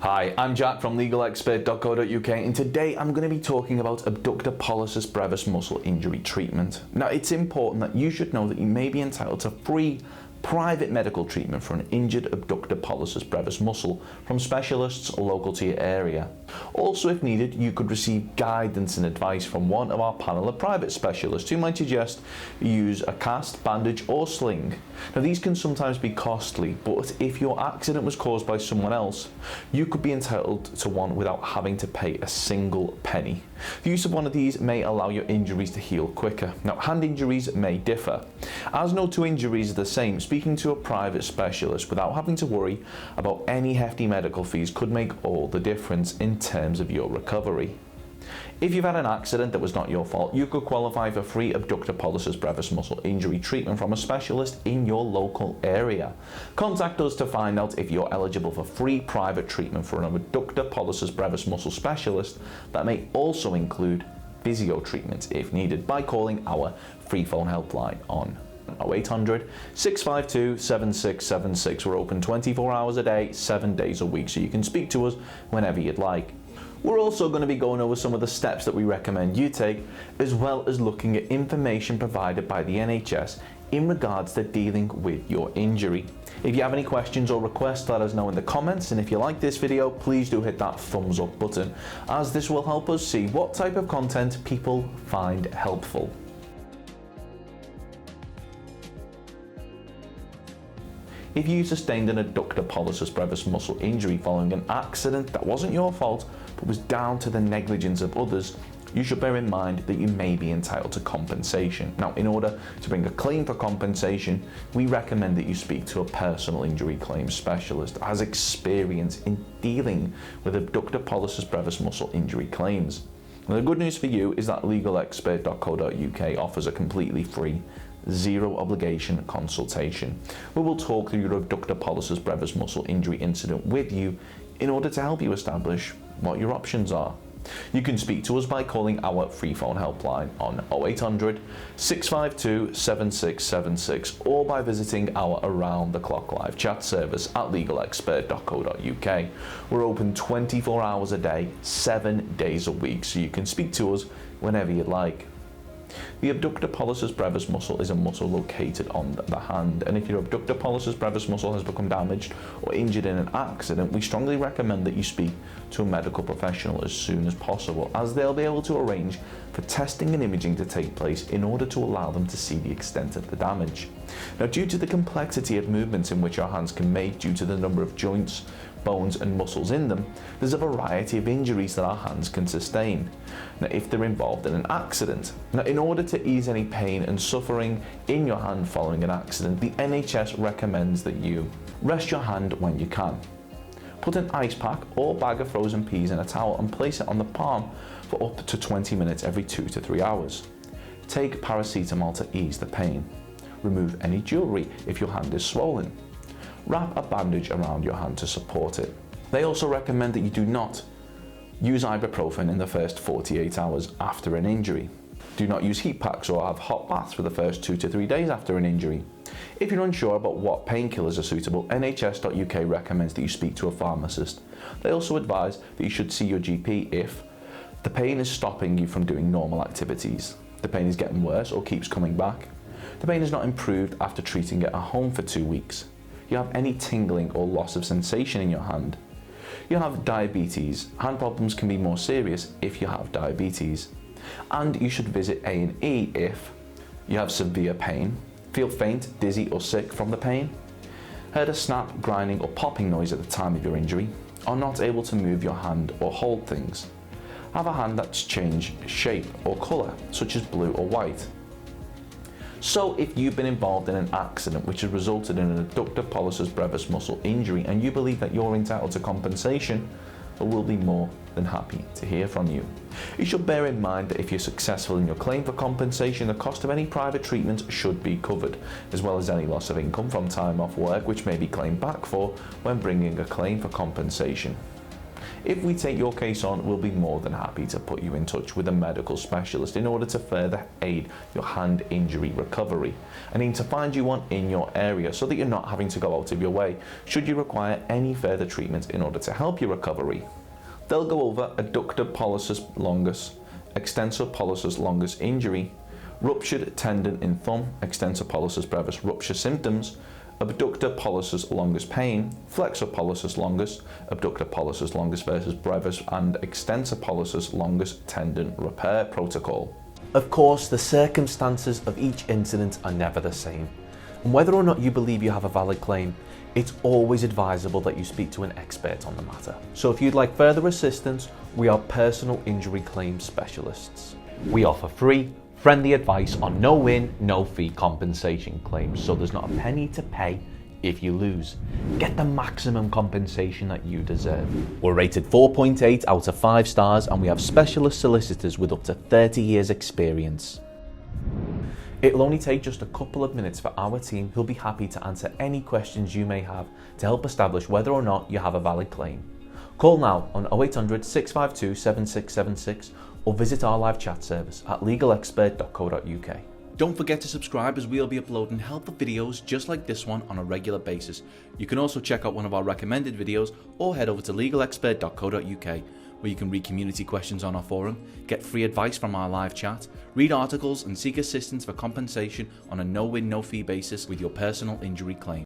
Hi, I'm Jack from legalexpert.co.uk, and today I'm going to be talking about abductor pollicis brevis muscle injury treatment. Now, it's important that you should know that you may be entitled to free private medical treatment for an injured abductor pollicis brevis muscle from specialists local to your area. Also, if needed, you could receive guidance and advice from one of our panel of private specialists who might suggest you use a cast, bandage or sling. Now, these can sometimes be costly, but if your accident was caused by someone else, you could be entitled to one without having to pay a single penny. The use of one of these may allow your injuries to heal quicker. Now, hand injuries may differ. As no two injuries are the same, speaking to a private specialist without having to worry about any hefty medical fees could make all the difference in terms of your recovery. If you've had an accident that was not your fault, you could qualify for free abductor pollicis brevis muscle injury treatment from a specialist in your local area. Contact us to find out if you're eligible for free private treatment for an abductor pollicis brevis muscle specialist that may also include physio treatment if needed by calling our free phone helpline on 0800 652 7676. We're open 24 hours a day, 7 days a week, so you can speak to us whenever you'd like. We're also going to be going over some of the steps that we recommend you take, as well as looking at information provided by the NHS in regards to dealing with your injury. If you have any questions or requests, let us know in the comments, and if you like this video, please do hit that thumbs up button, as this will help us see what type of content people find helpful. If you sustained an abductor pollicis brevis muscle injury following an accident that wasn't your fault but was down to the negligence of others, you should bear in mind that you may be entitled to compensation. Now, in order to bring a claim for compensation, we recommend that you speak to a personal injury claims specialist that has experience in dealing with abductor pollicis brevis muscle injury claims. Now, the good news for you is that legalexpert.co.uk offers a completely free, zero obligation consultation. We will talk through your abductor pollicis brevis muscle injury incident with you in order to help you establish what your options are. You can speak to us by calling our free phone helpline on 0800 652 7676 or by visiting our around the clock live chat service at legalexpert.co.uk. We're open 24 hours a day, 7 days a week, so you can speak to us whenever you'd like. The abductor pollicis brevis muscle is a muscle located on the hand, and if your abductor pollicis brevis muscle has become damaged or injured in an accident, we strongly recommend that you speak to a medical professional as soon as possible, as they'll be able to arrange for testing and imaging to take place in order to allow them to see the extent of the damage. Now, due to the complexity of movements in which our hands can make due to the number of joints, bones and muscles in them, there's a variety of injuries that our hands can sustain. Now, if they're involved in an accident. Now, in order to ease any pain and suffering in your hand following an accident, the NHS recommends that you rest your hand when you can. Put an ice pack or bag of frozen peas in a towel and place it on the palm for up to 20 minutes every 2 to 3 hours. Take paracetamol to ease the pain. Remove any jewellery if your hand is swollen. Wrap a bandage around your hand to support it. They also recommend that you do not use ibuprofen in the first 48 hours after an injury. Do not use heat packs or have hot baths for the first 2 to 3 days after an injury. If you're unsure about what painkillers are suitable, NHS.uk recommends that you speak to a pharmacist. They also advise that you should see your GP if the pain is stopping you from doing normal activities, the pain is getting worse or keeps coming back, the pain is not improved after treating it at home for 2 weeks, you have any tingling or loss of sensation in your hand, you have diabetes. Hand problems can be more serious if you have diabetes. And you should visit A&E if you have severe pain, feel faint, dizzy or sick from the pain, heard a snap, grinding or popping noise at the time of your injury, are not able to move your hand or hold things, have a hand that's changed shape or colour, such as blue or white. So if you've been involved in an accident which has resulted in an abductor pollicis brevis muscle injury and you believe that you're entitled to compensation, we'll be more than happy to hear from you. You should bear in mind that if you're successful in your claim for compensation, the cost of any private treatment should be covered, as well as any loss of income from time off work which may be claimed back for when bringing a claim for compensation. If we take your case on, we'll be more than happy to put you in touch with a medical specialist in order to further aid your hand injury recovery. I need to find you one in your area so that you're not having to go out of your way should you require any further treatment in order to help your recovery. They'll go over Abductor Pollicis longus, Extensor Pollicis longus injury, ruptured tendon in thumb, Extensor Pollicis Brevis rupture symptoms, Abductor Pollicis longus pain, Flexor Pollicis longus, Abductor Pollicis longus versus Brevis, and Extensor Pollicis longus tendon repair protocol. Of course, the circumstances of each incident are never the same, and whether or not you believe you have a valid claim, it's always advisable that you speak to an expert on the matter. So if you'd like further assistance, we are personal injury claim specialists. We offer free, friendly advice on no-win, no-fee compensation claims, so there's not a penny to pay if you lose. Get the maximum compensation that you deserve. We're rated 4.8 out of 5 stars, and we have specialist solicitors with up to 30 years experience. It'll only take just a couple of minutes for our team, who'll be happy to answer any questions you may have to help establish whether or not you have a valid claim. Call now on 0800 652 7676 or visit our live chat service at legalexpert.co.uk. Don't forget to subscribe, as we'll be uploading helpful videos just like this one on a regular basis. You can also check out one of our recommended videos or head over to legalexpert.co.uk, where you can read community questions on our forum, get free advice from our live chat, read articles and seek assistance for compensation on a no-win, no-fee basis with your personal injury claim.